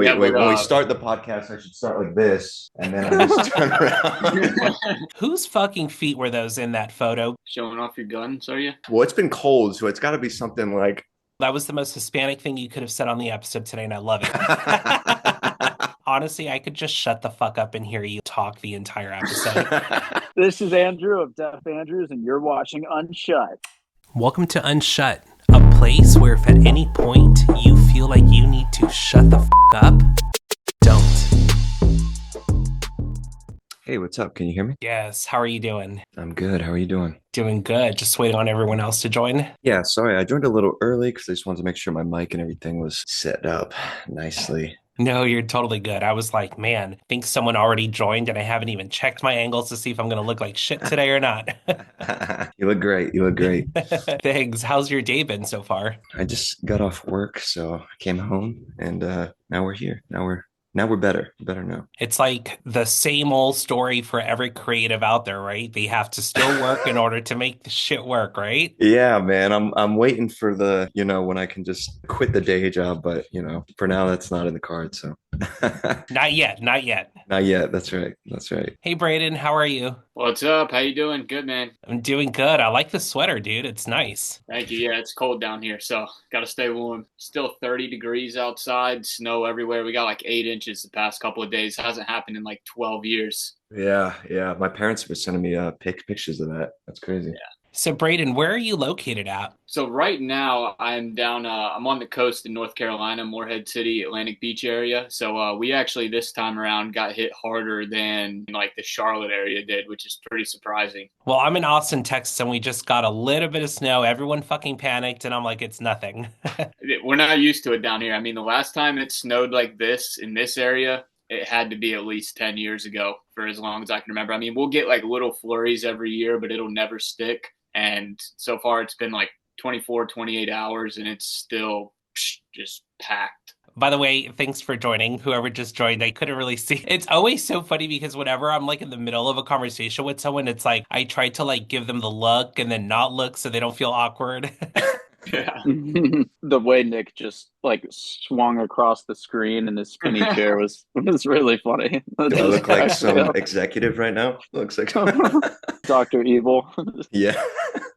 Yeah, Wait, but when we start the podcast, I should start like this, and then I just turn around. Whose fucking feet were those in that photo? showing off your guns, are you? Well, it's been cold, so it's got to be something like. That was the most Hispanic thing you could have said on the episode today, and I love it. Honestly, I could just shut the fuck up and hear you talk the entire episode. This is Andrew of Deaf Andrews, and you're watching Unshut. Welcome to Unshut, a place where if at any point you feel like you need to shut the fuck up, don't. Hey, what's up? Can you hear me? Yes, how are you doing? I'm good. How are you doing? Doing good. Just waiting on everyone else to join. Yeah, sorry, I joined a little early because I just wanted to make sure my mic and everything was set up nicely. No, you're totally good. I was like, man, I think someone already joined and I haven't even checked my angles to see if I'm going to look like shit today or not. You look great. You look great. Thanks. How's your day been so far? I just got off work, so I came home, and now we're here. Now we're better. Better now. It's like the same old story for every creative out there, right? They have to still work in order to make the shit work, right? Yeah, man. I'm waiting for the, when I can just quit the day job, but for now that's not in the cards, so. Not yet, not yet. Not yet. That's right. That's right. Hey, Braedon, how are you? What's up? How you doing? Good, man. I'm doing good. I like the sweater, dude. It's nice. Thank you. Yeah, it's cold down here, so got to stay warm. Still 30 degrees outside, snow everywhere. We got like 8 inches the past couple of days. Hasn't happened in like 12 years. Yeah, yeah. My parents were sending me pictures of that. That's crazy. Yeah. So, Braedon, where are you located at? So right now I'm down, I'm on the coast in North Carolina, Morehead City, Atlantic Beach area. So we actually this time around got hit harder than like the Charlotte area did, which is pretty surprising. Well, I'm in Austin, Texas, and we just got a little bit of snow. Everyone fucking panicked, and I'm like, it's nothing. We're not used to it down here. I mean, the last time it snowed like this in this area, it had to be at least 10 years ago for as long as I can remember. I mean, we'll get like little flurries every year, but it'll never stick. And so far it's been like 24, 28 hours and it's still just packed. By the way, thanks for joining. Whoever just joined, I couldn't really see. It's always so funny because whenever I'm like in the middle of a conversation with someone, it's like I try to like give them the look and then not look so they don't feel awkward. Yeah. The way Nick just like swung across the screen in his spinny chair was really funny. Do I look like some executive right now? Looks like Dr. Evil. Yeah.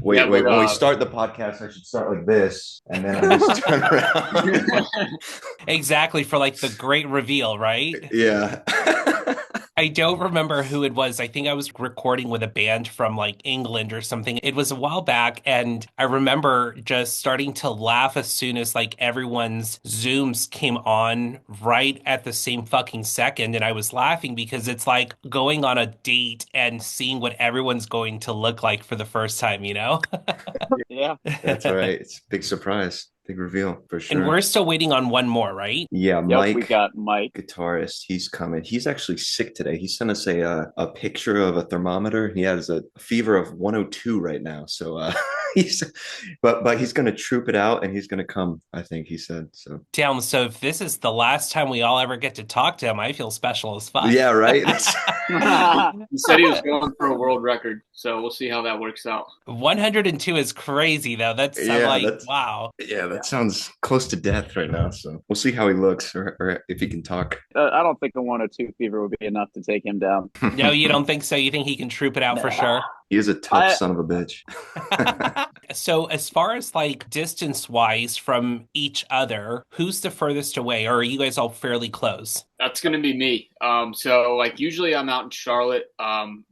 Wait, Yeah, when we but, start the podcast, I should start like this, and then I just turn around. Exactly, for like the great reveal, right? Yeah. I don't remember who it was. I think I was recording with a band from like England or something. It was a while back, and I remember just starting to laugh as soon as like everyone's Zooms came on right at the same fucking second. And I was laughing because it's like going on a date and seeing what everyone's going to look like for the first time, you know? Yeah. That's right. It's a big surprise. Big reveal for sure. And we're still waiting on one more, right? Yeah, Yep, Mike, we got Mike. guitarist. He's coming. He's actually sick today. He sent us a picture of a thermometer. He has a fever of 102 right now. So he's but he's gonna troop it out and he's gonna come, I think he said. So Damn, so if this is the last time we all ever get to talk to him, I feel special as fuck. yeah, right. He said he was going for a world record, so we'll see how that works out. 102 is crazy though. That's I'm Yeah, like, that's- wow. Yeah, that sounds close to death right now. So we'll see how he looks or if he can talk. I don't think a 102 fever would be enough to take him down. No, you don't think so? You think he can troop it out for sure? He is a tough son of a bitch. So as far as like distance wise from each other, who's the furthest away, or are you guys all fairly close? That's going to be me. So like usually I'm out in Charlotte.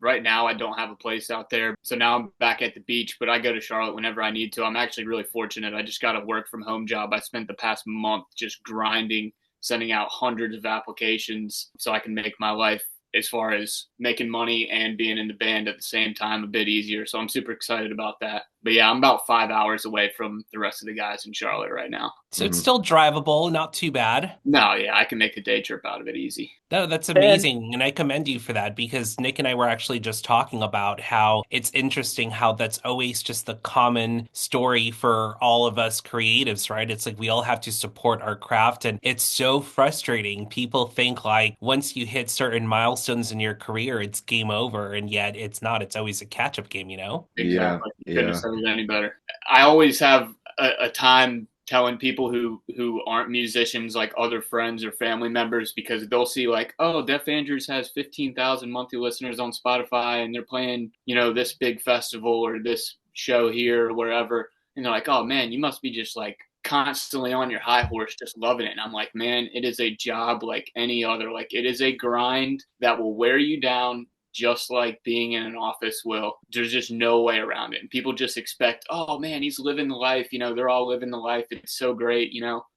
Right now I don't have a place out there. So now I'm back at the beach, but I go to Charlotte whenever I need to. I'm actually really fortunate. I just got a work from home job. I spent the past month just grinding, sending out hundreds of applications so I can make my life as far as making money and being in the band at the same time a bit easier. So I'm super excited about that. But yeah, I'm about 5 hours away from the rest of the guys in Charlotte right now. So it's still drivable, not too bad. No, yeah, I can make a day trip out of it easy. No, that's amazing. And I commend you for that because Nick and I were actually just talking about how it's interesting how that's always just the common story for all of us creatives, right? It's like we all have to support our craft and it's so frustrating. People think like once you hit certain milestones in your career, it's game over. And yet it's not. It's always a catch-up game, you know? Exactly. Yeah, Couldn't have said it any better. I always have a time telling people who aren't musicians, like other friends or family members, because they'll see like, oh, Def Andrews has 15,000 monthly listeners on Spotify and they're playing, this big festival or this show here or wherever. And they're like, oh man, you must be just like constantly on your high horse, just loving it. And I'm like, man, it is a job like any other. Like, it is a grind that will wear you down just like being in an office will. There's just no way around it. And people just expect, oh man, he's living the life. They're all living the life. It's so great,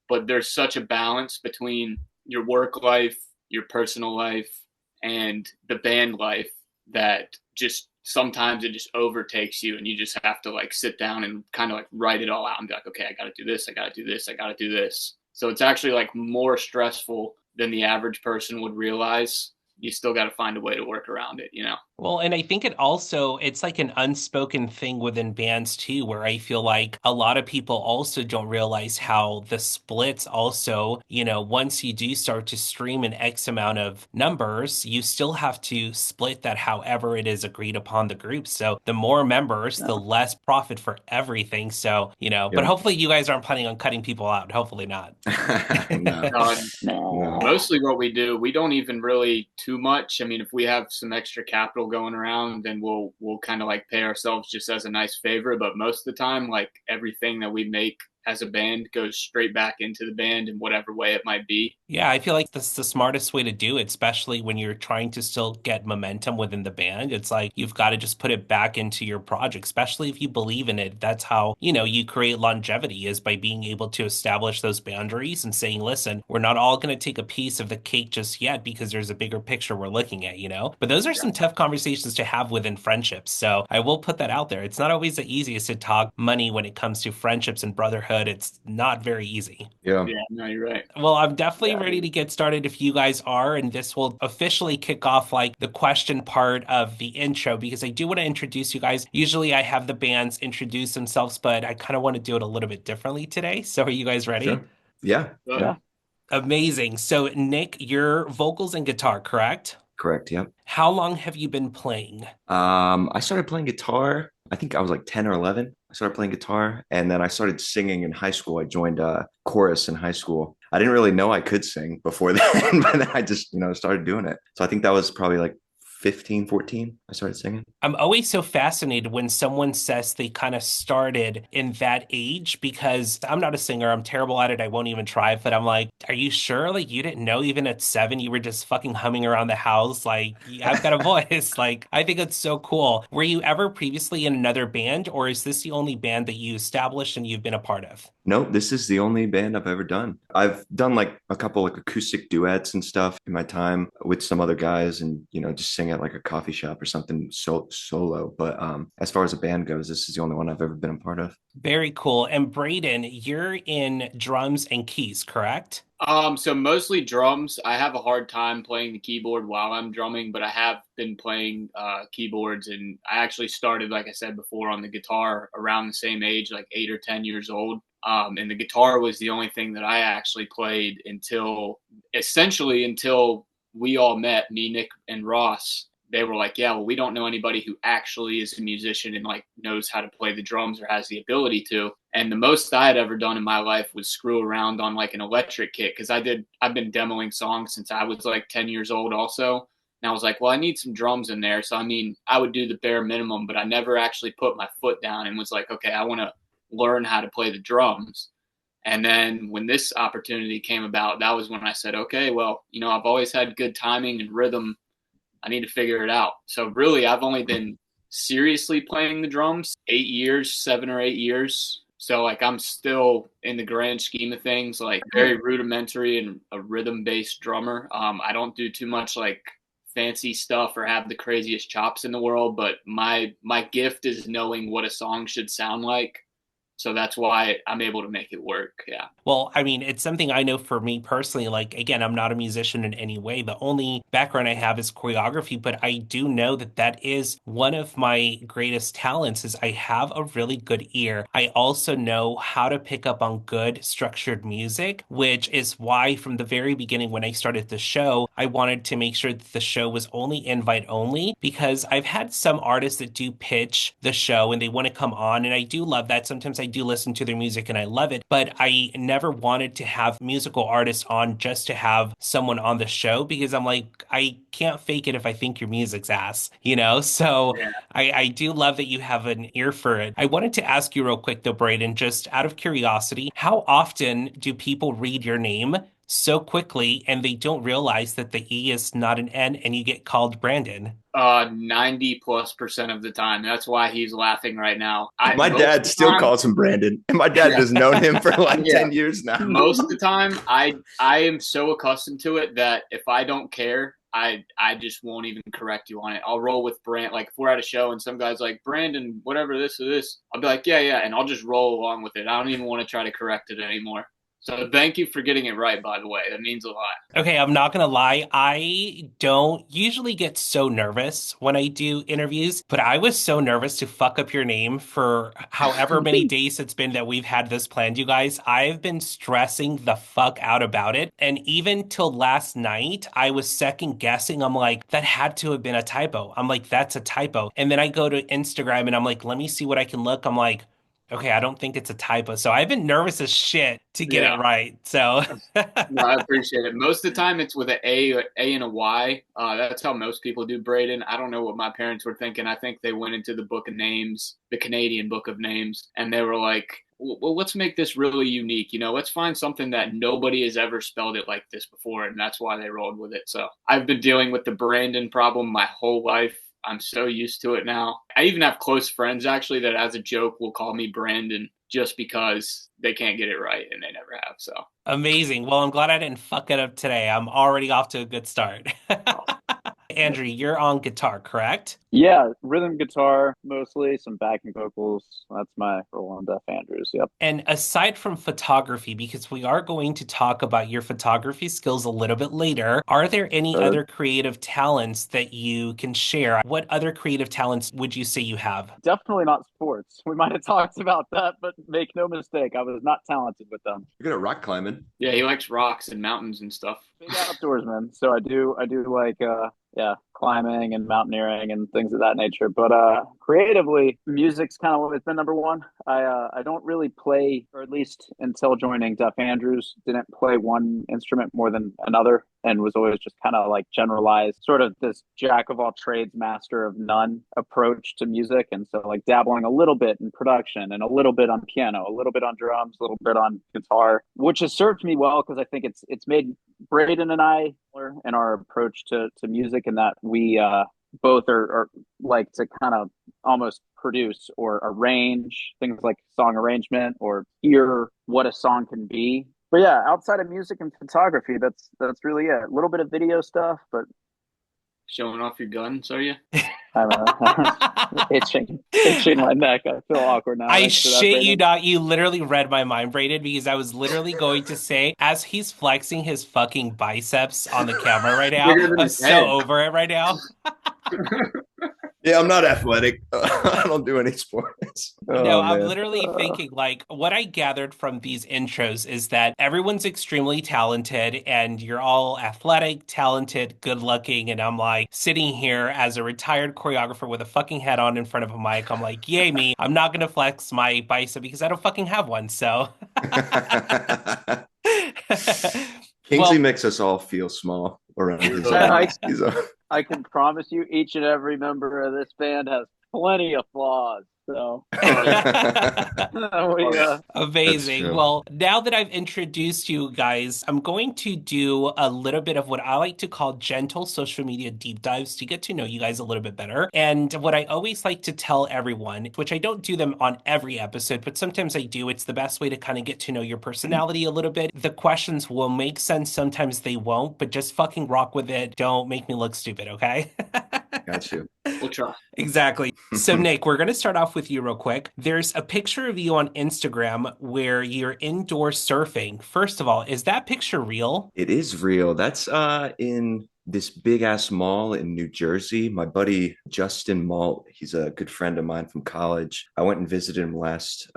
but there's such a balance between your work life, your personal life, and the band life that just sometimes it just overtakes you, and you just have to like sit down and kind of like write it all out and be like, okay, I got to do this. I got to do this. I got to do this. So it's actually like more stressful than the average person would realize. You still got to find a way to work around it. Well, and I think it's like an unspoken thing within bands too, where I feel like a lot of people also don't realize how the splits also, once you do start to stream an X amount of numbers, you still have to split that however it is agreed upon the group. So the more members, the less profit for everything. So, but hopefully you guys aren't planning on cutting people out. Hopefully not. No. Mostly what we do, we don't even really too much. I mean, if we have some extra capital going around, then we'll kind of like pay ourselves just as a nice favor. But most of the time, like everything that we make as a band goes straight back into the band in whatever way it might be. Yeah, I feel like that's the smartest way to do it, especially when you're trying to still get momentum within the band. It's like you've got to just put it back into your project, especially if you believe in it. That's how, you create longevity, is by being able to establish those boundaries and saying, listen, we're not all going to take a piece of the cake just yet because there's a bigger picture we're looking at, But those are some tough conversations to have within friendships. So I will put that out there. It's not always the easiest to talk money when it comes to friendships and brotherhood. It's not very easy. Yeah. Yeah, no, you're right. Well, I'm definitely ready to get started if you guys are, and this will officially kick off like the question part of the intro, because I do want to introduce you guys. Usually I have the bands introduce themselves, but I kind of want to do it a little bit differently today. So are you guys ready? Sure. Yeah. Yeah. Amazing. So Nick, your vocals and guitar, correct? Correct. Yeah. How long have you been playing? I started playing guitar. I think I was like 10 or 11. I started playing guitar, and then I started singing in high school. I joined a chorus in high school. I didn't really know I could sing before then, but then I just, started doing it. So I think that was probably like 15, 14, I started singing. I'm always so fascinated when someone says they kind of started in that age, because I'm not a singer. I'm terrible at it. I won't even try. But I'm like, are you sure? Like, you didn't know even at 7 you were just fucking humming around the house? Like, I've got a voice. Like, I think it's so cool. Were you ever previously in another band, or is this the only band that you established and you've been a part of? No, this is the only band I've ever done. I've done like a couple like acoustic duets and stuff in my time with some other guys, and just sing at like a coffee shop or something solo. But as far as a band goes, this is the only one I've ever been a part of. Very cool. And Braedon, you're in drums and keys, correct? So mostly drums. I have a hard time playing the keyboard while I'm drumming, but I have been playing keyboards, and I actually started, like I said before, on the guitar around the same age, like 8 or 10 years old. And the guitar was the only thing that I actually played until we all met, me, Nick, and Ross. They were like, yeah, well, we don't know anybody who actually is a musician and like knows how to play the drums or has the ability to. And the most I had ever done in my life was screw around on like an electric kit, because I've been demoing songs since I was like 10 years old also. And I was like, well, I need some drums in there. So, I mean, I would do the bare minimum, but I never actually put my foot down and was like, okay, I want to learn how to play the drums. And then when this opportunity came about, that was when I said, okay, well, I've always had good timing and rhythm. I need to figure it out. So really, I've only been seriously playing the drums 7 or 8 years. So like, I'm still in the grand scheme of things, like very rudimentary and a rhythm-based drummer. I don't do too much like fancy stuff or have the craziest chops in the world, but my gift is knowing what a song should sound like. So that's why I'm able to make it work. Yeah. Well, I mean, it's something I know for me personally. Like, again, I'm not a musician in any way. The only background I have is choreography, but I do know that that is one of my greatest talents is I have a really good ear. I also know how to pick up on good structured music, which is why from the very beginning, when I started the show, I wanted to make sure that the show was only invite only, because I've had some artists that do pitch the show and they want to come on. And I do love that. Sometimes I do listen to their music and I love it, but I never wanted to have musical artists on just to have someone on the show because I'm like, I can't fake it if I think your music's ass, you know? So Yeah. I do love that you have an ear for it. I wanted to ask you real quick though, Braedon, just out of curiosity, how often do people read your name so quickly and they don't realize that the E is not an N and you get called Brandon? 90+% of the time. That's why he's laughing right now. My Most of dad the still time, calls him Brandon, and my dad yeah, has known him for like yeah. 10 years now. Most of the time, I am so accustomed to it that if I don't care, I just won't even correct you on it. I'll roll with Brand. Like if we're at a show and some guy's like Brandon, whatever this or this, I'll be like, yeah, yeah, and I'll just roll along with it. I don't even want to try to correct it anymore. So thank you for getting it right, by the way. That means a lot. Okay, I'm not gonna lie. I don't usually get so nervous when I do interviews, but I was so nervous to fuck up your name for however many days it's been that we've had this planned, you guys. I've been stressing the fuck out about it. And even till last night, I was second guessing. I'm like, that had to have been a typo. I'm like, that's a typo. And then I go to Instagram and I'm like, let me see what I can look. I'm like, okay, I don't think it's a typo. So I've been nervous as shit to get it Yeah. right. So No, I appreciate it. Most of the time, it's with an A and a Y. That's how most people do Braedon. I don't know what my parents were thinking. I think they went into the book of names, the Canadian book of names, and they were like, well, let's make this really unique. You know, let's find something that nobody has ever spelled it like this before. And that's why they rolled with it. So I've been dealing with the Brandon problem my whole life. I'm so used to it now. I even have close friends actually that as a joke will call me Brandon just because they can't get it right and they never have. So amazing. Well, I'm glad I didn't fuck it up today. I'm already off to a good start. Andrew, you're on guitar, correct? Yeah, rhythm guitar mostly, some backing vocals. That's my role on Deaf Andrews. Yep. And aside from photography, because we are going to talk about your photography skills a little bit later, are there any Sure. other creative talents that you can share? What other creative talents would you say you have? Definitely not sports. We might have talked about that, but make no mistake, I was not talented with them. You're good at rock climbing. yeah, he likes rocks and mountains and stuff. Big outdoorsman. So I do like yeah, climbing and mountaineering and things of that nature. But creatively, music's kind of always been number one. I don't really play, or at least until joining Deaf Andrews, didn't play one instrument more than another, and was always just kind of like generalized, sort of this jack of all trades, master of none approach to music. And so like dabbling a little bit in production and a little bit on piano, a little bit on drums, a little bit on guitar, which has served me well because I think it's made Braedon and I in our approach to music, and that we both are like to kind of almost produce or arrange things like song arrangement or hear what a song can be. But yeah, outside of music and photography, that's really it. A little bit of video stuff, but Showing off your guns, are you? I'm itching my neck. I feel awkward now. I Thanks for that, shit you Braedon. not. You literally read my mind, Braedon, because I was literally going to say, as he's flexing his fucking biceps on the camera right now, Bigger than I'm his so head. over it right now. Yeah, I'm not athletic. I don't do any sports. No, Oh I'm man. literally thinking like what I gathered from these intros is that everyone's extremely talented and you're all athletic, talented, good looking. And I'm like sitting here as a retired choreographer with a fucking head on in front of a mic. I'm like, yay me. I'm not gonna flex my bicep because I don't fucking have one. So Kingsley well, makes us all feel small around his I, he's I can promise you, each and every member of this band has plenty of flaws. So we, That's amazing. true. Well, now that I've introduced you guys, I'm going to do a little bit of what I like to call gentle social media deep dives to get to know you guys a little bit better. And what I always like to tell everyone, which I don't do them on every episode, but sometimes I do, it's the best way to kind of get to know your personality a little bit. The questions will make sense, sometimes they won't, but just fucking rock with it. Don't make me look stupid, okay? Got you. We'll try. Exactly. So, Nick, we're going to start off with you real quick. There's a picture of you on Instagram where you're indoor surfing. First of all, is that picture real? It is real. That's in this big ass mall in New Jersey. My buddy Justin Malt, he's a good friend of mine from college. I went and visited him last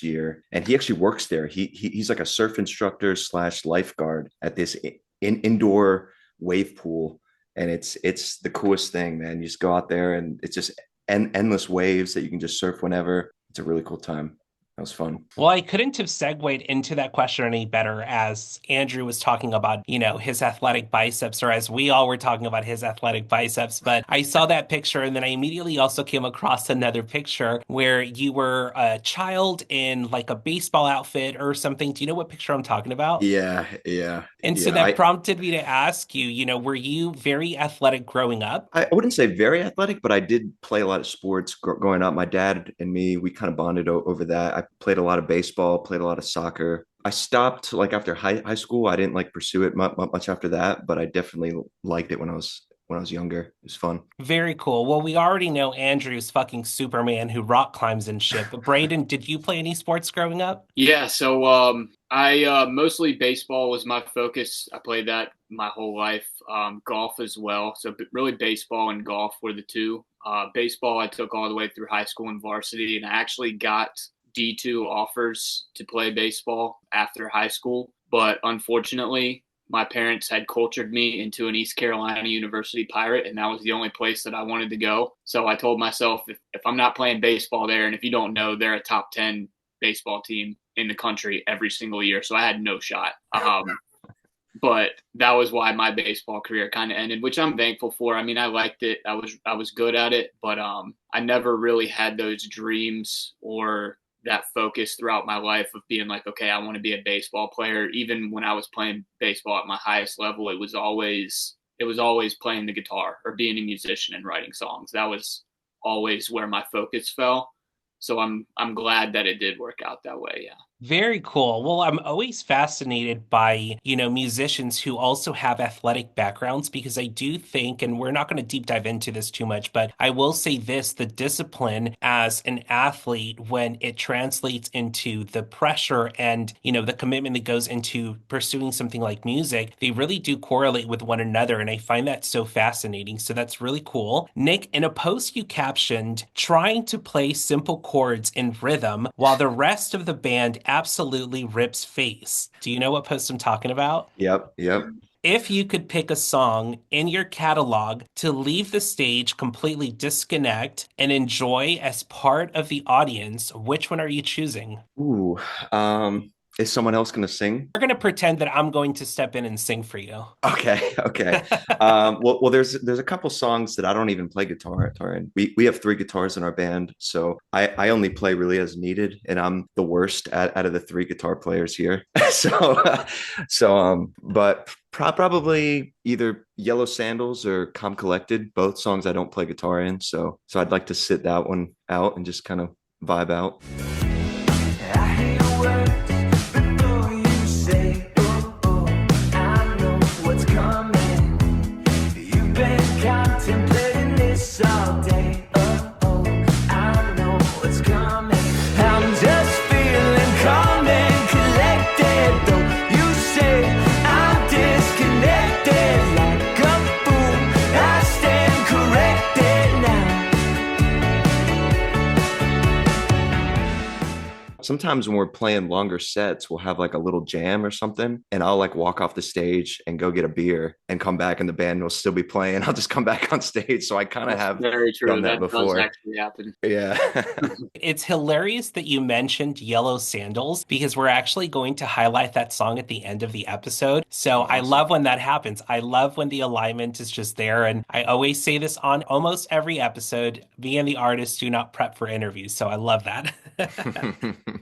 year, and he actually works there. He's like a surf instructor slash lifeguard at this indoor wave pool, and it's the coolest thing, man. You just go out there, and it's just endless waves that you can just surf whenever. It's a really cool time. That was fun. Well, I couldn't have segued into that question any better as Andrew was talking about, his athletic biceps, or as we all were talking about his athletic biceps. But I saw that picture and then I immediately also came across another picture where you were a child in like a baseball outfit or something. Do you know what picture I'm talking about? Yeah, yeah, And so yeah. that prompted me to ask you, were you very athletic growing up? I wouldn't say very athletic, but I did play a lot of sports growing up. My dad and me, we kind of bonded over that. I played a lot of baseball, played a lot of soccer. I stopped like after high school. I didn't like pursue it much after that, but I definitely liked it when I was younger. It was fun. Very cool. Well, we already know Andrew's fucking Superman who rock climbs and shit. But Braedon, did you play any sports growing up? Yeah, so I mostly baseball was my focus. I played that my whole life. Golf as well. So really baseball and golf were the two. Baseball I took all the way through high school and varsity, and I actually got D2 offers to play baseball after high school. But unfortunately, my parents had cultured me into an East Carolina University Pirate, and that was the only place that I wanted to go. So I told myself, if I'm not playing baseball there, and if you don't know, they're a top 10 baseball team in the country every single year. So I had no shot. But that was why my baseball career kind of ended, which I'm thankful for. I mean, I liked it. I was good at it, but I never really had those dreams or that focus throughout my life of being like, okay, I want to be a baseball player. Even when I was playing baseball at my highest level, it was always playing the guitar or being a musician and writing songs. That was always where my focus fell. So I'm glad that it did work out that way. Yeah. Very cool. Well, I'm always fascinated by, musicians who also have athletic backgrounds because I do think, and we're not going to deep dive into this too much, but I will say this, the discipline as an athlete, when it translates into the pressure and, the commitment that goes into pursuing something like music, they really do correlate with one another. And I find that so fascinating. So that's really cool. Nick, in a post you captioned, trying to play simple chords in rhythm while the rest of the band absolutely rips face. Do you know what post I'm talking about? Yep, yep. If you could pick a song in your catalog to leave the stage, completely disconnect, and enjoy as part of the audience, which one are you choosing? Ooh, is someone else going to sing? We're going to pretend that I'm going to step in and sing for you. Okay, okay. Well, there's a couple songs that I don't even play guitar in. We have three guitars in our band, so I only play really as needed, and I'm the worst out of the three guitar players here. But probably either Yellow Sandals or Calm Collected, both songs I don't play guitar in. So I'd like to sit that one out and just kind of vibe out. Sometimes when we're playing longer sets, we'll have like a little jam or something, and I'll like walk off the stage and go get a beer and come back, and the band will still be playing. I'll just come back on stage. So I kind of have very true. Done that before. Does actually happen. Yeah. It's hilarious that you mentioned Yellow Sandals because we're actually going to highlight that song at the end of the episode. So awesome. I love when that happens. I love when the alignment is just there. And I always say this on almost every episode, me and the artist do not prep for interviews. So I love that.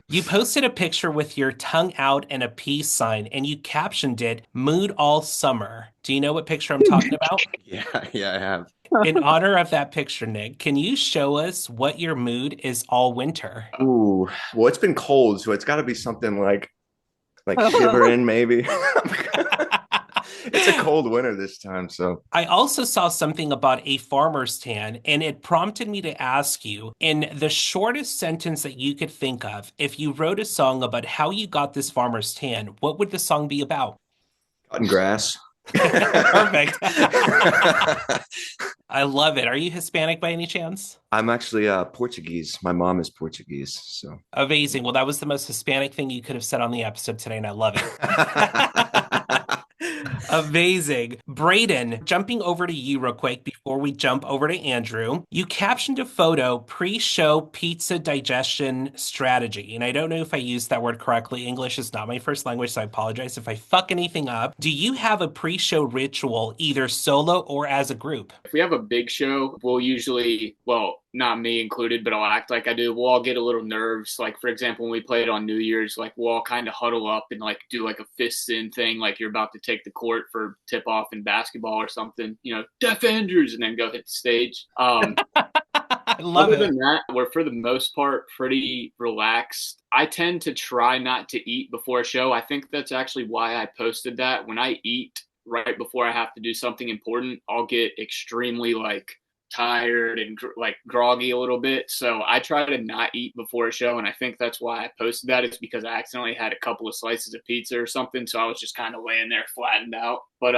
You posted a picture with your tongue out and a peace sign, and you captioned it, "Mood all summer." Do you know what picture I'm talking about? Yeah, I have. In honor of that picture, Nick, can you show us what your mood is all winter? Ooh, well, it's been cold, so it's got to be something like shivering, maybe. It's a cold winter this time, so. I also saw something about a farmer's tan, and it prompted me to ask you, in the shortest sentence that you could think of, if you wrote a song about how you got this farmer's tan, what would the song be about? Cutting grass. Perfect. I love it. Are you Hispanic by any chance? I'm actually Portuguese. My mom is Portuguese, so. Amazing. Well, that was the most Hispanic thing you could have said on the episode today, and I love it. Amazing. Braedon, jumping over to you real quick before we jump over to Andrew. You captioned a photo pre-show pizza digestion strategy. And I don't know if I used that word correctly. English is not my first language, so I apologize if I fuck anything up. Do you have a pre-show ritual, either solo or as a group? If we have a big show, we'll usually, well, not me included, but I'll act like I do. We'll all get a little nerves. Like, for example, when we played on New Year's, like we'll all kind of huddle up and like do like a fists in thing, like you're about to take the court for tip off in basketball or something, defenders, and then go hit the stage. I love Other it. than that, we're for the most part pretty relaxed. I tend to try not to eat before a show. I think that's actually why I posted that. When I eat right before I have to do something important, I'll get extremely like tired and like groggy a little bit. So I try to not eat before a show, and I think that's why I posted that. It's because I accidentally had a couple of slices of pizza or something, so I was just kind of laying there flattened out. But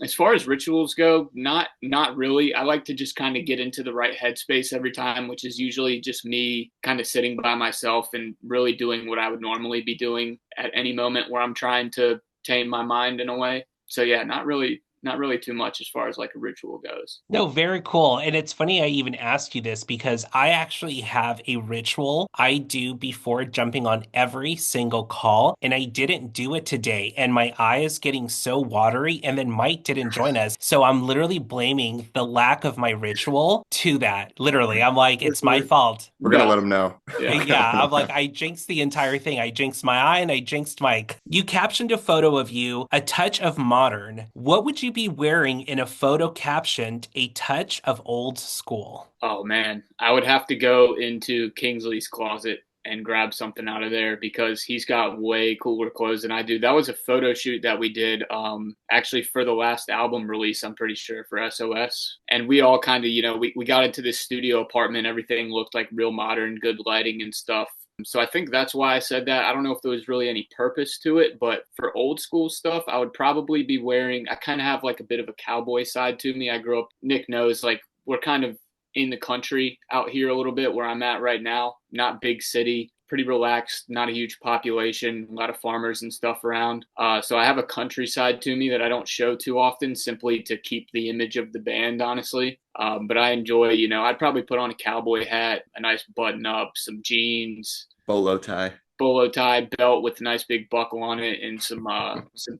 as far as rituals go, not really. I like to just kind of get into the right headspace every time, which is usually just me kind of sitting by myself and really doing what I would normally be doing at any moment where I'm trying to tame my mind in a way. So yeah, not really too much as far as like a ritual goes. No, very cool. And it's funny I even asked you this because I actually have a ritual I do before jumping on every single call, and I didn't do it today. And my eye is getting so watery, and then Mike didn't join us. So I'm literally blaming the lack of my ritual to that. Literally, I'm like, it's my fault. We're gonna let him know. Yeah. Yeah, I'm like, I jinxed the entire thing. I jinxed my eye and I jinxed Mike. You captioned a photo of you, a touch of modern. What would you be wearing in a photo captioned a touch of old school? Oh man, I would have to go into Kingsley's closet and grab something out of there because he's got way cooler clothes than I do. That was a photo shoot that we did actually for the last album release, I'm pretty sure, for SOS. And we all kind of, we got into this studio apartment. Everything looked like real modern, good lighting and stuff. So I think that's why I said that. I don't know if there was really any purpose to it, but for old school stuff, I would probably be wearing, I kind of have like a bit of a cowboy side to me. I grew up, Nick knows, like we're kind of in the country out here a little bit where I'm at right now, not big city, pretty relaxed, not a huge population, a lot of farmers and stuff around. So I have a countryside to me that I don't show too often simply to keep the image of the band, honestly. But I enjoy, I'd probably put on a cowboy hat, a nice button up, some jeans, Bolo tie. Belt with a nice big buckle on it, and some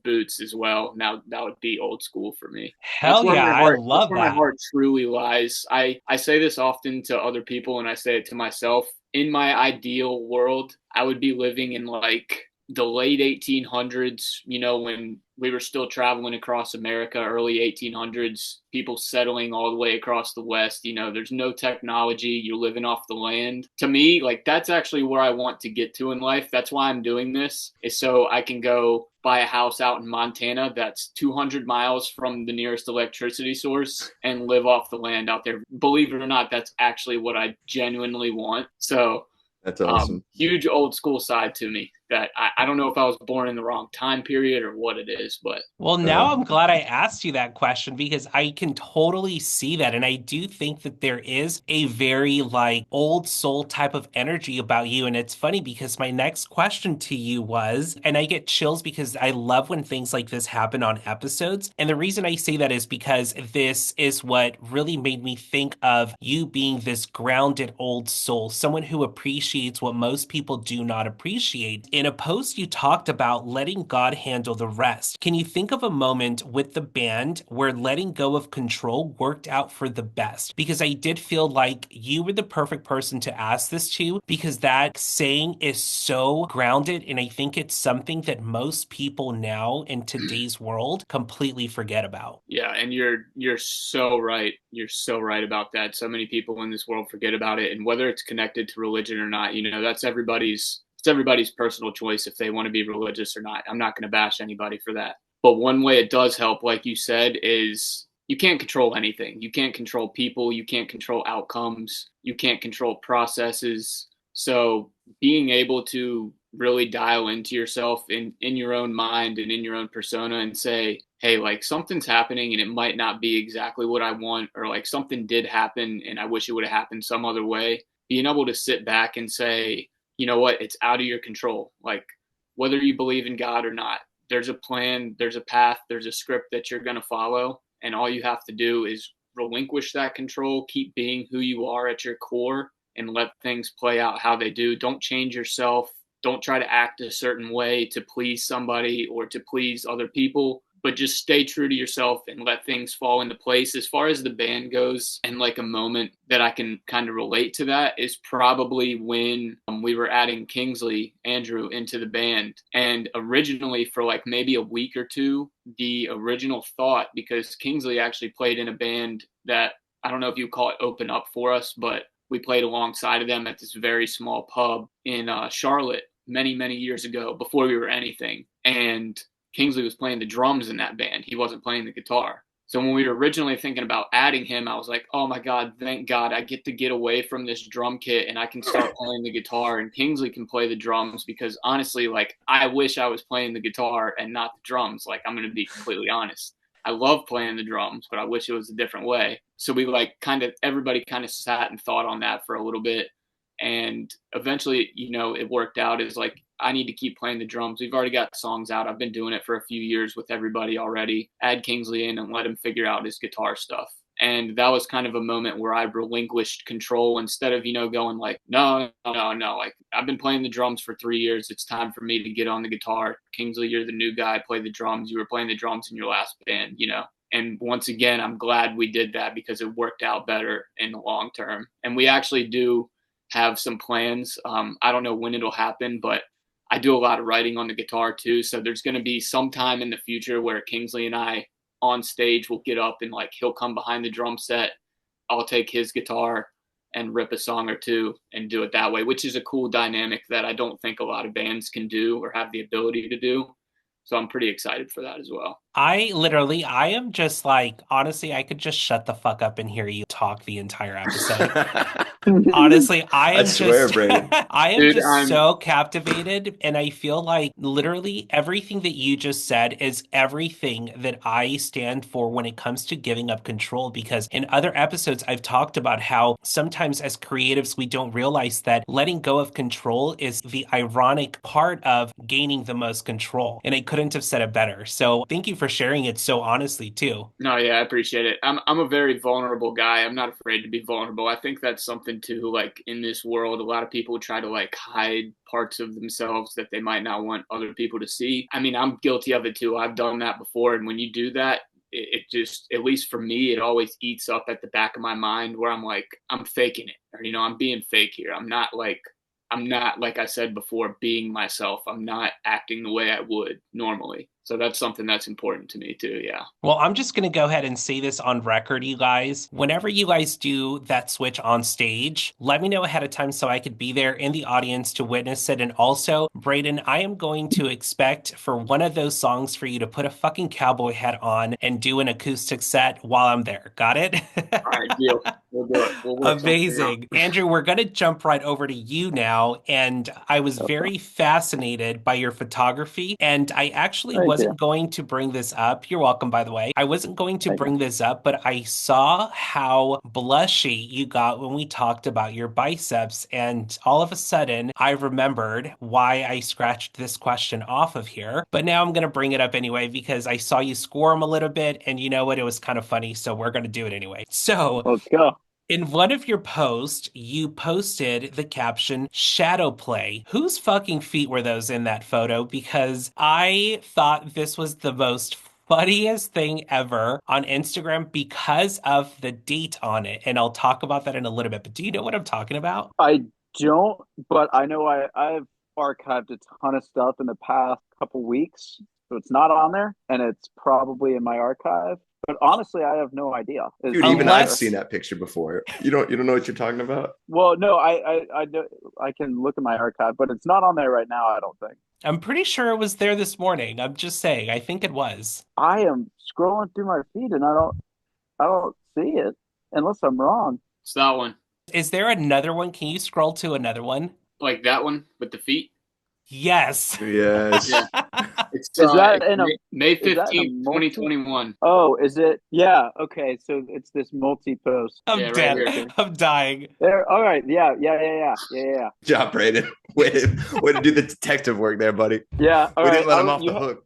boots as well. Now that would be old school for me. Hell yeah, I love that's where that. my heart truly lies. I say this often to other people, and I say it to myself. In my ideal world, I would be living in like the late 1800s, when we were still traveling across America, early 1800s, people settling all the way across the West. There's no technology. You're living off the land. To me, like that's actually where I want to get to in life. That's why I'm doing this, is so I can go buy a house out in Montana that's 200 miles from the nearest electricity source and live off the land out there. Believe it or not, that's actually what I genuinely want. So that's awesome. Huge old school side to me that I don't know if I was born in the wrong time period or what it is, but. Well, now I'm glad I asked you that question because I can totally see that. And I do think that there is a very like old soul type of energy about you. And it's funny because my next question to you was, and I get chills because I love when things like this happen on episodes. And the reason I say that is because this is what really made me think of you being this grounded old soul, someone who appreciates what most people do not appreciate. In a post, you talked about letting God handle the rest. Can you think of a moment with the band where letting go of control worked out for the best? Because I did feel like you were the perfect person to ask this to, because that saying is so grounded, and I think it's something that most people now in today's world completely forget about. Yeah, and you're so right. You're so right about that. So many people in this world forget about it, and whether it's connected to religion or not, that's everybody's personal choice if they want to be religious or not. I'm not going to bash anybody for that. But one way it does help, like you said, is you can't control anything. You can't control people. You can't control outcomes. You can't control processes. So being able to really dial into yourself in your own mind and in your own persona and say, hey, like something's happening and it might not be exactly what I want, or like something did happen and I wish it would have happened some other way. Being able to sit back and say, you know what, it's out of your control. Like whether you believe in God or not, there's a plan, there's a path, there's a script that you're going to follow. And all you have to do is relinquish that control, keep being who you are at your core, and let things play out how they do. Don't change yourself. Don't try to act a certain way to please somebody or to please other people, but just stay true to yourself and let things fall into place. As far as the band goes, and like a moment that I can kind of relate to that is probably when we were adding Kingsley, Andrew, into the band. And originally for like maybe a week or two, the original thought, because Kingsley actually played in a band that, I don't know if you call it open up for us, but we played alongside of them at this very small pub in Charlotte many, many years ago before we were anything. And Kingsley was playing the drums in that band. He wasn't playing the guitar. So when we were originally thinking about adding him, I was like, oh my God, thank God I get to get away from this drum kit and I can start playing the guitar and Kingsley can play the drums, because honestly, like, I wish I was playing the guitar and not the drums. Like, I'm going to be completely honest. I love playing the drums, but I wish it was a different way. So we like everybody kind of sat and thought on that for a little bit. And eventually, it worked out as like, I need to keep playing the drums. We've already got songs out. I've been doing it for a few years with everybody already. Add Kingsley in and let him figure out his guitar stuff. And that was kind of a moment where I relinquished control instead of, going like, no. Like, I've been playing the drums for 3 years. It's time for me to get on the guitar. Kingsley, you're the new guy. Play the drums. You were playing the drums in your last band, And once again, I'm glad we did that because it worked out better in the long term. And we actually do have some plans. I don't know when it'll happen, but I do a lot of writing on the guitar too. So there's going to be some time in the future where Kingsley and I on stage will get up and like, he'll come behind the drum set. I'll take his guitar and rip a song or two and do it that way, which is a cool dynamic that I don't think a lot of bands can do or have the ability to do. So I'm pretty excited for that as well. I am just like, honestly, I could just shut the fuck up and hear you talk the entire episode. Honestly, I swear, Braedon. I am just so captivated, and I feel like literally everything that you just said is everything that I stand for when it comes to giving up control, because in other episodes, I've talked about how sometimes as creatives, we don't realize that letting go of control is the ironic part of gaining the most control, and I couldn't have said it better. So thank you for sharing it so honestly, too. No, yeah, I appreciate it. I'm a very vulnerable guy. I'm not afraid to be vulnerable. I think that's something too, like in this world, a lot of people try to like hide parts of themselves that they might not want other people to see. I mean, I'm guilty of it too. I've done that before. And when you do that, it just, at least for me, it always eats up at the back of my mind where I'm like, I'm faking it, or, I'm being fake here. I'm not, like I said before, being myself. I'm not acting the way I would normally. So that's something that's important to me too, yeah. Well, I'm just going to go ahead and say this on record, you guys. Whenever you guys do that switch on stage, let me know ahead of time so I could be there in the audience to witness it. And also, Braedon, I am going to expect for one of those songs for you to put a fucking cowboy hat on and do an acoustic set while I'm there. Got it? All right, deal. We'll do it. Amazing. Andrew, we're going to jump right over to you now. And I was very fascinated by your photography. And I actually wasn't going to bring this up. You're welcome, by the way. I wasn't going to bring this up, but I saw how blushy you got when we talked about your biceps. And all of a sudden, I remembered why I scratched this question off of here. But now I'm going to bring it up anyway because I saw you squirm a little bit. And you know what? It was kind of funny. So we're going to do it anyway. So let's go. In one of your posts, you posted the caption, shadow play. Whose fucking feet were those in that photo? Because I thought this was the most funniest thing ever on Instagram because of the date on it. And I'll talk about that in a little bit. But do you know what I'm talking about? I don't, but I know I've archived a ton of stuff in the past couple weeks. So it's not on there, and it's probably in my archive. But honestly, I have no idea. Dude, even I've seen that picture before. You don't know what you're talking about? Well, no, I can look at my archive, but it's not on there right now, I don't think. I'm pretty sure it was there this morning. I'm just saying, I think it was. I am scrolling through my feed and I don't see it unless I'm wrong. It's that one. Is there another one? Can you scroll to another one? Like that one with the feet? Yes. Yes. Yeah. It's May 15th, 2021. Oh, is it? Yeah. Okay. So it's this multi-post. I'm dead. Right, I'm dying. There. All right. Yeah. Good job, Braedon. Way to do the detective work there, buddy. Yeah. We didn't let him off the hook.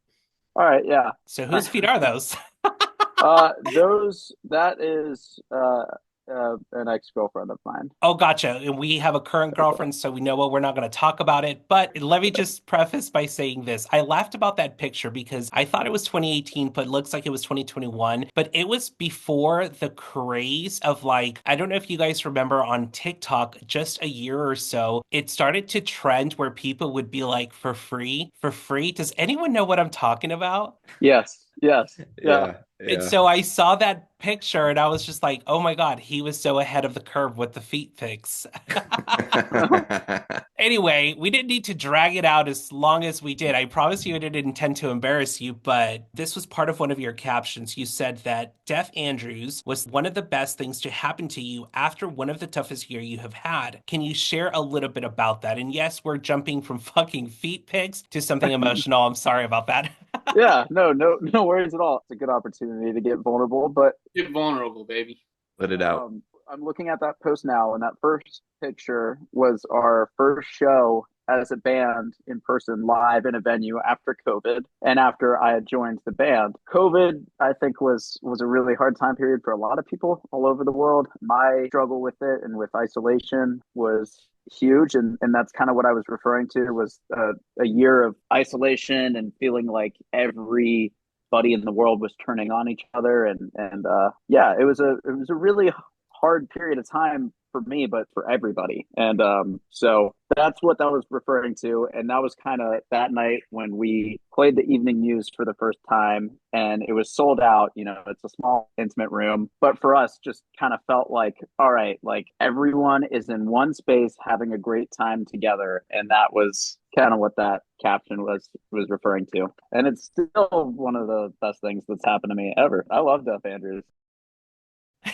All right, yeah. So whose feet are those? That is an ex-girlfriend of mine. Oh, gotcha. And we have a current girlfriend, so we know what we're not going to talk about it. But let me just preface by saying this. I laughed about that picture because I thought it was 2018, but it looks like it was 2021. But it was before the craze of like, I don't know if you guys remember on TikTok, just a year or so, it started to trend where people would be like, for free, for free. Does anyone know what I'm talking about? Yes, yes, yeah. Yeah, And yeah. so I saw that picture and I was just like, oh my God, he was so ahead of the curve with the feet pics. Anyway, we didn't need to drag it out as long as we did. I promise you I didn't intend to embarrass you, but this was part of one of your captions. You said that Deaf Andrews was one of the best things to happen to you after one of the toughest year you have had. Can you share a little bit about that? And yes, we're jumping from fucking feet pics to something emotional. I'm sorry about that. Yeah, no worries at all. It's a good opportunity to get vulnerable, but Get vulnerable, baby. Let it out. I'm looking at that post now, and that first picture was our first show as a band in person live in a venue after COVID and after I had joined the band. COVID, I think, was a really hard time period for a lot of people all over the world. My struggle with it and with isolation was huge, and that's kind of what I was referring to was a year of isolation and feeling like everybody in the world was turning on each other, and yeah, it was a really hard period of time for me, but for everybody. And so that's what that was referring to. And that was kind of that night when we played the Evening News for the first time, and it was sold out. You know, it's a small, intimate room, but for us, just kind of felt like, all right, like everyone is in one space having a great time together, and that was kind of what that caption was referring to. And it's still one of the best things that's happened to me ever. I love Duff Andrews.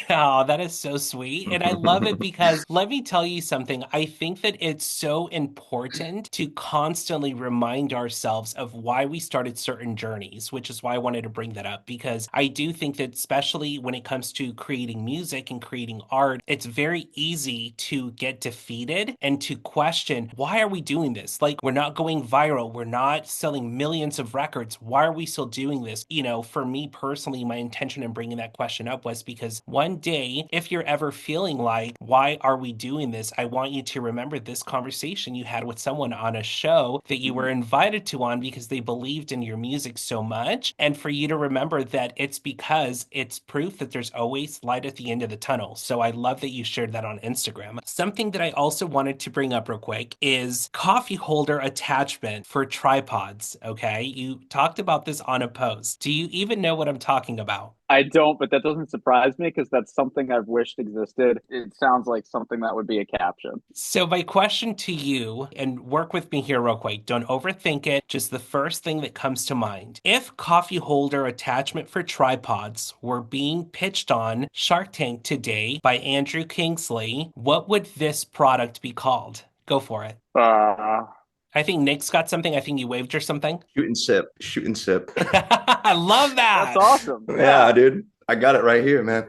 Oh, that is so sweet. And I love it because let me tell you something. I think that it's so important to constantly remind ourselves of why we started certain journeys, which is why I wanted to bring that up. Because I do think that, especially when it comes to creating music and creating art, it's very easy to get defeated and to question, why are we doing this? Like, we're not going viral. We're not selling millions of records. Why are we still doing this? You know, for me personally, my intention in bringing that question up was because one day, if you're ever feeling like, why are we doing this? I want you to remember this conversation you had with someone on a show that you were invited to on because they believed in your music so much. And for you to remember that it's because it's proof that there's always light at the end of the tunnel. So I love that you shared that on Instagram. Something that I also wanted to bring up real quick is coffee holder attachment for tripods. Okay. You talked about this on a post. Do you even know what I'm talking about? I don't, but that doesn't surprise me because that's something I've wished existed. It sounds like something that would be a caption. So my question to you, and work with me here real quick, don't overthink it, just the first thing that comes to mind. If coffee holder attachment for tripods were being pitched on Shark Tank today by Andrew Kingsley, what would this product be called? Go for it. Uh, I think Nick's got something. I think you waved or something. Shoot and sip. Shoot and sip. I love that's that. awesome. Yeah, dude. I got it right here, man.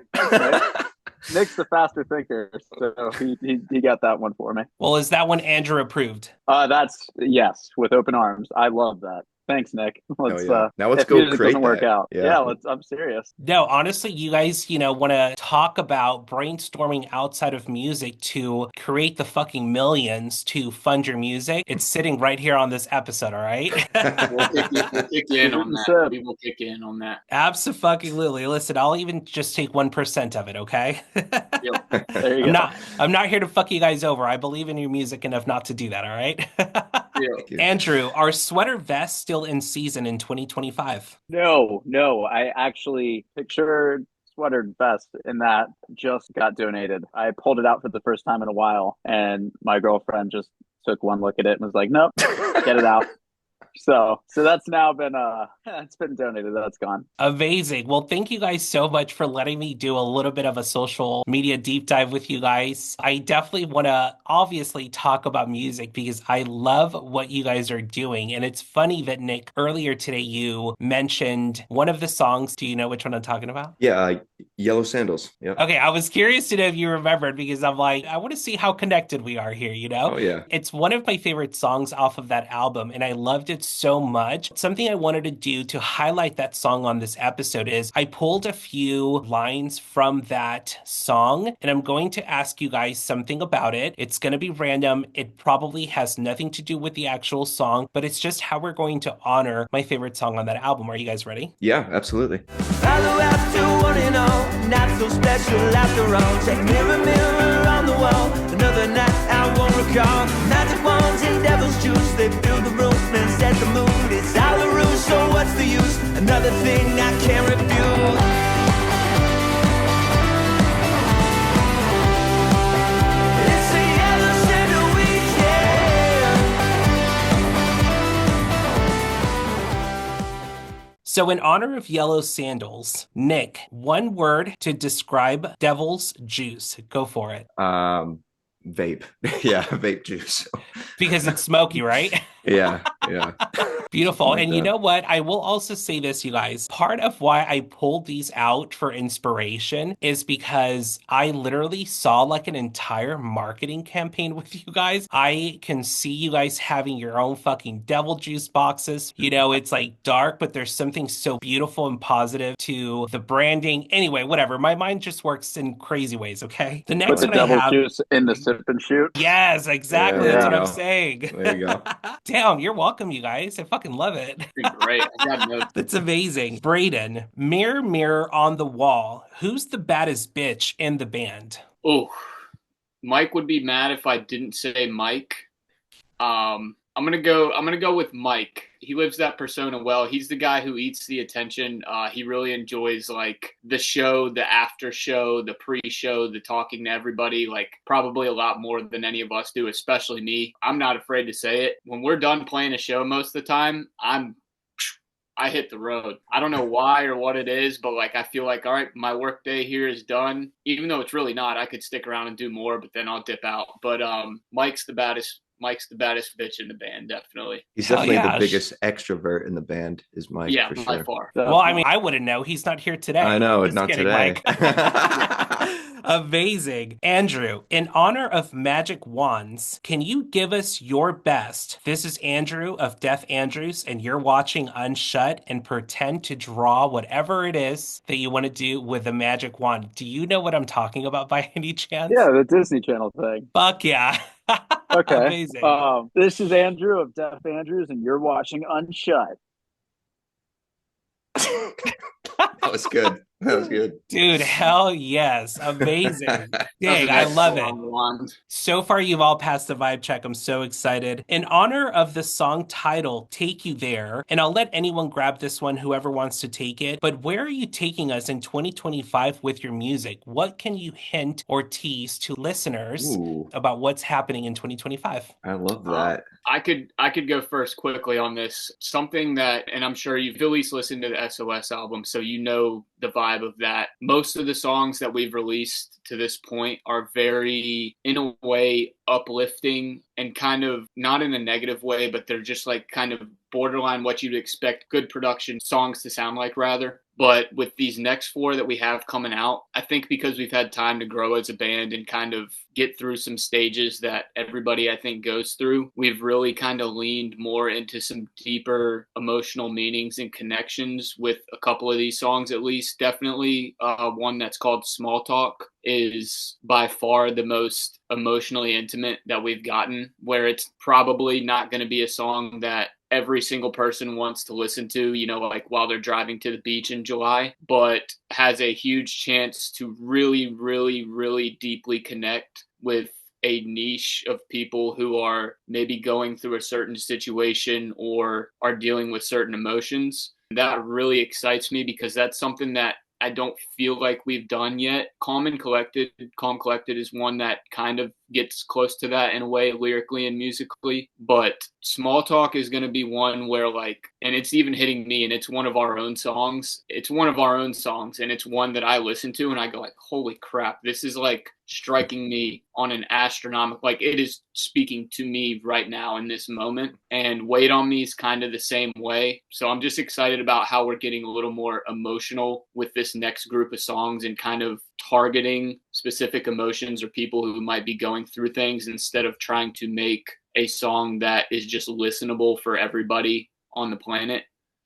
Nick's the faster thinker, so he got that one for me. Well, is that one Andrew approved? That's yes, with open arms. I love that. Thanks, Nick. Let's yeah. Now let's if go music create doesn't work that. out. Yeah. Yeah, let's. I'm serious. No, honestly, you guys, want to talk about brainstorming outside of music to create the fucking millions to fund your music. It's sitting right here on this episode, all right? We'll kick you in on that. We will kick you in on that. Absolutely. Listen, I'll even just take 1% of it, okay? Yep. There you go. I'm not here to fuck you guys over. I believe in your music enough not to do that, all right? Yeah. Andrew, are sweater vests still in season in 2025? No. I actually pictured sweater vest and that just got donated. I pulled it out for the first time in a while, and my girlfriend just took one look at it and was like, "Nope, get it out." So that's now been it's been donated. That's gone. Amazing. Well, thank you guys so much for letting me do a little bit of a social media deep dive with you guys. I definitely want to obviously talk about music because I love what you guys are doing. And it's funny that Nick, earlier today, you mentioned one of the songs. Do you know which one I'm talking about? Yeah, Yellow Sandals. Yeah. Okay, I was curious to know if you remembered because I'm like, I want to see how connected we are here, Oh yeah. It's one of my favorite songs off of that album, and I loved it it so much. Something I wanted to do to highlight that song on this episode is I pulled a few lines from that song, and I'm going to ask you guys something about it. It's going to be random. It probably has nothing to do with the actual song, but it's just how we're going to honor my favorite song on that album. Are you guys ready? Yeah, absolutely. Follow after one and all, not so special after all. Check mirror, mirror on the wall. Another night I won't recall. Magic wands and devil's juice, they fill the room and set the mood. It's all a ruse, so what's the use? Another thing I can't refuse. So in honor of yellow sandals, Nick, one word to describe devil's juice. Go for it. Vape. Yeah, vape juice. Because it's smoky, right? Yeah, yeah. Beautiful. Like And that. you know what? I will also say this, you guys. Part of why I pulled these out for inspiration is because I literally saw like an entire marketing campaign with you guys. I can see you guys having your own fucking devil juice boxes. You know, it's like dark, but there's something so beautiful and positive to the branding. Anyway, whatever. My mind just works in crazy ways, okay? The Put next the one I devil's have. juice in the sip and shoot. Yes, exactly. Yeah, That's there what you I'm go. saying. There you go. Damn, you're welcome, you guys. I fucking love it. Pretty great. I got no. That's amazing. Braedon, mirror, mirror on the wall, who's the baddest bitch in the band? Oh, Mike would be mad if I didn't say Mike. I'm gonna go with Mike. He lives that persona well. He's the guy who eats the attention. He really enjoys like the show, the after show, the pre-show, the talking to everybody, like probably a lot more than any of us do, especially me. I'm not afraid to say it. When we're done playing a show most of the time, I hit the road. I don't know why or what it is, but like I feel like, all right, my work day here is done. Even though it's really not, I could stick around and do more, but then I'll dip out. But Mike's the baddest bitch in the band, definitely. He's Hell definitely yeah. the biggest extrovert in the band, is Mike, Yeah, for by sure. far. Well, I mean, I wouldn't know. He's not here today. I know, Just not kidding, today. Mike. Amazing. Andrew, in honor of magic wands, can you give us your best? This is Andrew of Deaf Andrews, and you're watching Unshut, and pretend to draw whatever it is that you want to do with a magic wand. Do you know what I'm talking about by any chance? Yeah, the Disney Channel thing. Fuck yeah. Okay. Amazing. This is Andrew of Deaf Andrews, and you're watching Unshut. That was good. That was good. Dude, hell yes. Amazing. Dang, I love it. So far, you've all passed the vibe check. I'm so excited. In honor of the song title, Take You There, and I'll let anyone grab this one, whoever wants to take it, but where are you taking us in 2025 with your music? What can you hint or tease to listeners Ooh, about what's happening in 2025? I love that. I could go first quickly on this. Something that, and I'm sure you've at least listened to the SOS album, so you know the vibe of that. Most of the songs that we've released to this point are very, in a way, uplifting and kind of not in a negative way, but they're just like kind of borderline what you'd expect good production songs to sound like, rather. But with these next four that we have coming out, I think because we've had time to grow as a band and kind of get through some stages that everybody, I think, goes through, we've really kind of leaned more into some deeper emotional meanings and connections with a couple of these songs, at least. Definitely one that's called Small Talk is by far the most emotionally intimate that we've gotten, where it's probably not going to be a song that every single person wants to listen to, you know, like while they're driving to the beach in July, but has a huge chance to really, really, really deeply connect with a niche of people who are maybe going through a certain situation or are dealing with certain emotions. That really excites me because that's something that I don't feel like we've done yet. Calm Collected is one that kind of gets close to that in a way, lyrically and musically. But Small Talk is going to be one where, like, and it's even hitting me, and it's one of our own songs. It's one of our own songs, and it's one that I listen to, and I go like, holy crap, this is like striking me on an astronomical, like it is speaking to me right now in this moment. And Wait on Me is kind of the same way. So I'm just excited about how we're getting a little more emotional with this next group of songs and kind of targeting specific emotions or people who might be going through things instead of trying to make a song that is just listenable for everybody on the planet.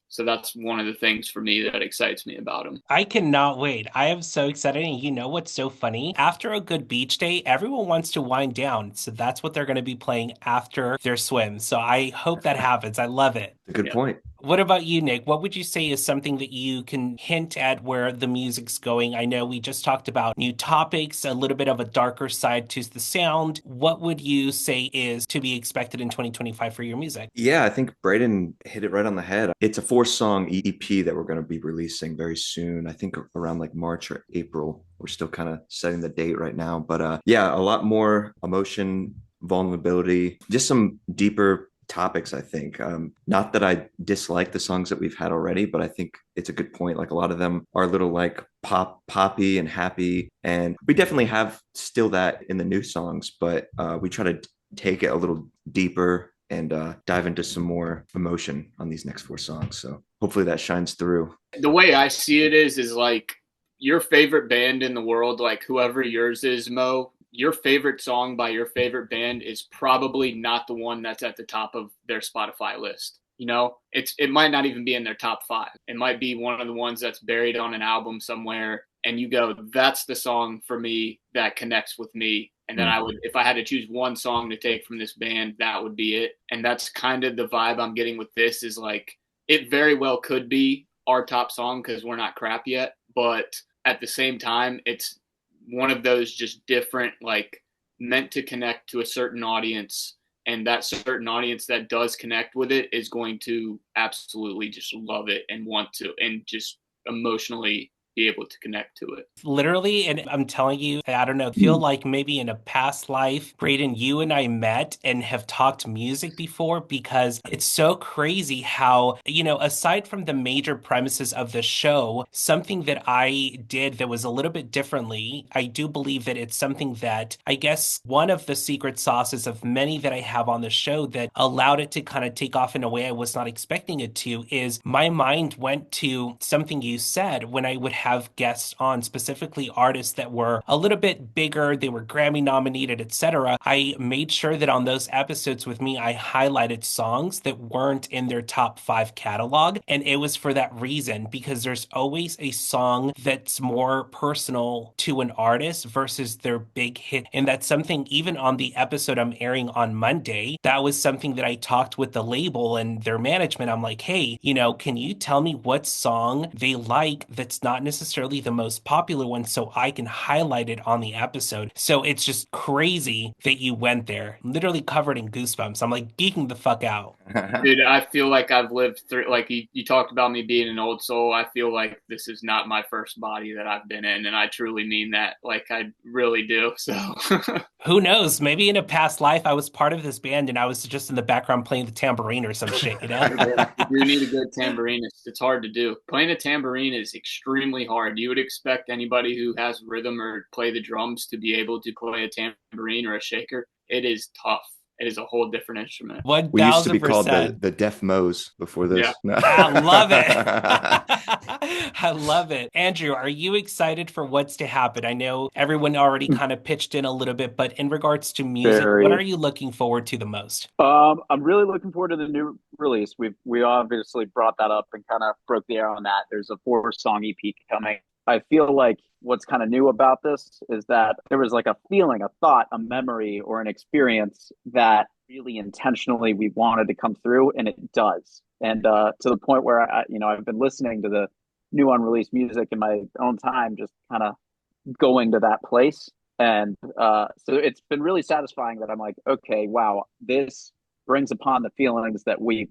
So that's one of the things for me that excites me about them. I cannot wait. I am so excited. And you know what's so funny? After a good beach day, everyone wants to wind down. So that's what they're going to be playing after their swim. So I hope that happens. I love it. A good point. What about you, Nick? What would you say is something that you can hint at where the music's going? I know we just talked about new topics, a little bit of a darker side to the sound. What would you say is to be expected in 2025 for your music? Yeah, I think Braedon hit it right on the head. It's a 4-song EP that we're going to be releasing very soon. I think around like March or April. We're still kind of setting the date right now. But yeah, a lot more emotion, vulnerability, just some deeper topics, I think. Not that I dislike the songs that we've had already, but I think it's a good point. Like a lot of them are a little like poppy and happy. And we definitely have still that in the new songs, but we try to take it a little deeper and dive into some more emotion on these next 4 songs. So hopefully that shines through. The way I see it is like your favorite band in the world, like whoever yours is, Mo, your favorite song by your favorite band is probably not the one that's at the top of their Spotify list. You know, it might not even be in their top 5. It might be one of the ones that's buried on an album somewhere. And you go, that's the song for me that connects with me. And then I would, if I had to choose one song to take from this band, that would be it. And that's kind of the vibe I'm getting with this is like, it very well could be our top song because we're not crap yet. But at the same time, it's one of those just different, like meant to connect to a certain audience. And that certain audience that does connect with it is going to absolutely just love it and want to, and just emotionally be able to connect to it. Literally, and I'm telling you, I don't know, feel like maybe in a past life, Braedon, you and I met and have talked music before because it's so crazy how, you know, aside from the major premises of the show, something that I did that was a little bit differently, I do believe that it's something that I guess one of the secret sauces of many that I have on the show that allowed it to kind of take off in a way I was not expecting it to is my mind went to something you said when I would have guests on, specifically artists that were a little bit bigger, they were Grammy nominated, etc. I made sure that on those episodes with me, I highlighted songs that weren't in their top 5 catalog. And it was for that reason, because there's always a song that's more personal to an artist versus their big hit. And that's something, even on the episode I'm airing on Monday, that was something that I talked with the label and their management. I'm like, hey, you know, can you tell me what song they like that's not necessarily the most popular one so I can highlight it on the episode? So it's just crazy that you went there. I'm literally covered in goosebumps. I'm like geeking the fuck out. Dude, I feel like I've lived through, like you talked about me being an old soul. I feel like this is not my first body that I've been in, and I truly mean that. Like, I really do. So who knows? Maybe in a past life I was part of this band and I was just in the background playing the tambourine or some shit, you know? You need a good tambourine. It's hard to do. Playing a tambourine is extremely hard. You would expect anybody who has rhythm or play the drums to be able to play a tambourine or a shaker. It is tough. It is a whole different instrument. 1000%. We used to be called the Deaf Moes before this. Yeah. No. I love it. I love it. Andrew, are you excited for what's to happen? I know everyone already kind of pitched in a little bit, but in regards to music, what are you looking forward to the most? I'm really looking forward to the new release. We obviously brought that up and kind of broke the air on that. There's a 4-song EP coming. I feel like what's kind of new about this is that there was like a feeling, a thought, a memory, or an experience that really intentionally we wanted to come through, and it does. And to the point where I've been listening to the new unreleased music in my own time, just kind of going to that place. And so it's been really satisfying that I'm like, okay, wow, this brings upon the feelings that we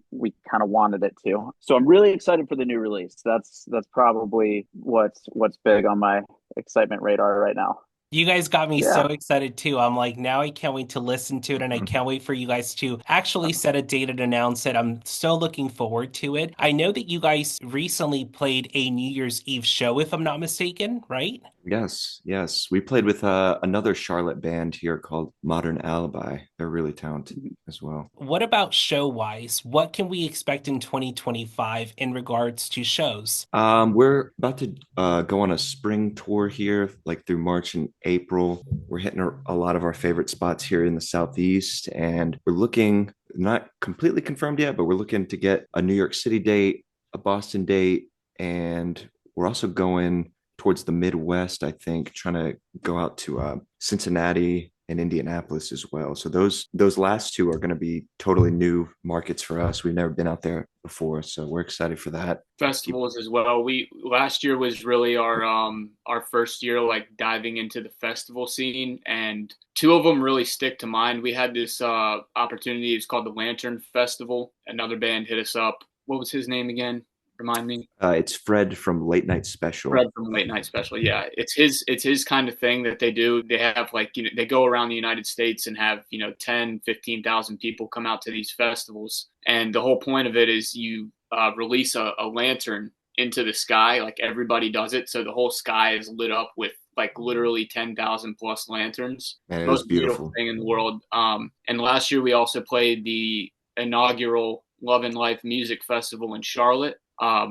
kind of wanted it to. So I'm really excited for the new release. That's probably what's big on my excitement radar right now. You guys got me so excited too. I'm like, now I can't wait to listen to it, and I can't wait for you guys to actually set a date and announce it. I'm so looking forward to it. I know that you guys recently played a New Year's Eve show, if I'm not mistaken, right? Yes. We played with another Charlotte band here called Modern Alibi. They're really talented as well. What about show-wise? What can we expect in 2025 in regards to shows? We're about to go on a spring tour here, like through March and April. We're hitting a lot of our favorite spots here in the Southeast, and we're looking not completely confirmed yet, but we're looking to get a New York City date, a Boston date, and we're also going towards the Midwest, I think, trying to go out to Cincinnati and Indianapolis as well. So those last two are going to be totally new markets for us. We've never been out there before, so we're excited for that. Festivals as well. We last year was really our first year like diving into the festival scene, and two of them really stick to mind. We had this opportunity. It's called the Lantern Festival. Another band hit us up. What was his name again? Remind me. It's Fred from Late Night Special. Fred from Late Night Special. Yeah, it's his kind of thing that they do. They have like, they go around the United States and have 10, 15,000 people come out to these festivals, and the whole point of it is you release a lantern into the sky. Like everybody does it, so the whole sky is lit up with like literally 10,000 plus lanterns. And it was beautiful thing in the world. And last year we also played the inaugural Love and Life Music Festival in Charlotte,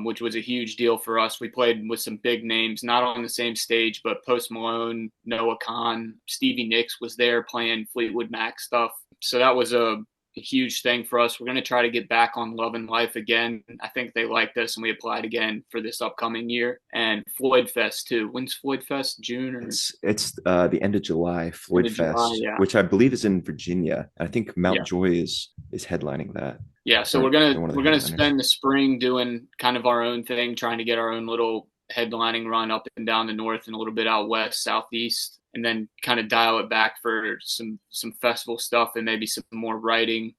which was a huge deal for us. We played with some big names, not on the same stage, but Post Malone, Noah Kahan, Stevie Nicks was there playing Fleetwood Mac stuff. So that was a huge thing for us. We're going to try to get back on Love and Life again. I think they liked us, and we applied again for this upcoming year. And Floyd Fest too. When's Floyd Fest? June? Or it's the end of July. Floyd Fest, July, yeah. Which I believe is in Virginia. I think Mount Joy is headlining that. Yeah, so we're gonna spend the spring doing kind of our own thing, trying to get our own little headlining run up and down the north and a little bit out west, southeast, and then kind of dial it back for some festival stuff and maybe some more writing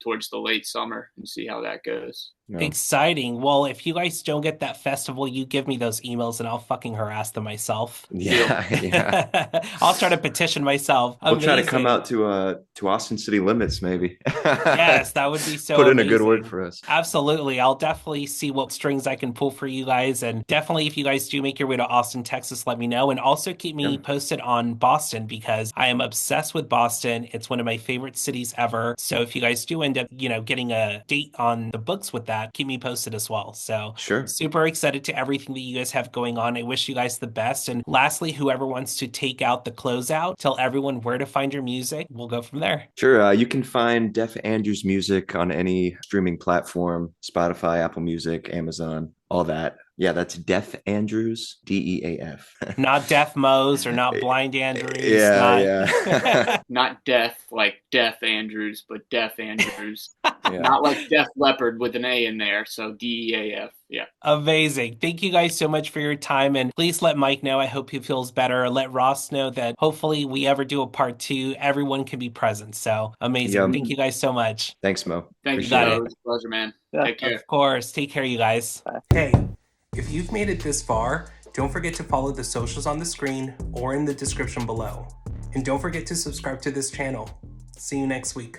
towards the late summer and see how that goes. No. Exciting. Well, if you guys don't get that festival, you give me those emails and I'll fucking harass them myself. Yeah. I'll start a petition myself. We'll try to come out to Austin city limits, maybe. Yes, that would be so Put in amazing. a good word for us. Absolutely. I'll definitely see what strings I can pull for you guys. And definitely, if you guys do make your way to Austin, Texas, let me know. And also keep me posted on Boston, because I am obsessed with Boston. It's one of my favorite cities ever. So if you guys do end up, getting a date on the books with that, keep me posted as well. So sure. Super excited to everything that you guys have going on. I wish you guys the best. And lastly, whoever wants to take out the closeout, tell everyone where to find your music. We'll go from there. Sure. You can find Def Andrews music on any streaming platform: Spotify, Apple Music, Amazon, all that. Yeah, that's Def Andrews, DEAF. Not Deaf Mo's or not Blind Andrews. Yeah. Not deaf like Deaf Andrews, but Def Andrews. Not like Def Leopard with an A in there. So DEAF. Yeah. Amazing. Thank you guys so much for your time. And please let Mike know. I hope he feels better. Let Ross know that hopefully we ever do a part 2, everyone can be present. So amazing. Yeah. Thank you guys so much. Thanks, Mo. Thank you. Got It it. was a pleasure, man. Yeah. Take care. Of course. Take care, you guys. Bye. Hey, if you've made it this far, don't forget to follow the socials on the screen or in the description below. And don't forget to subscribe to this channel. See you next week.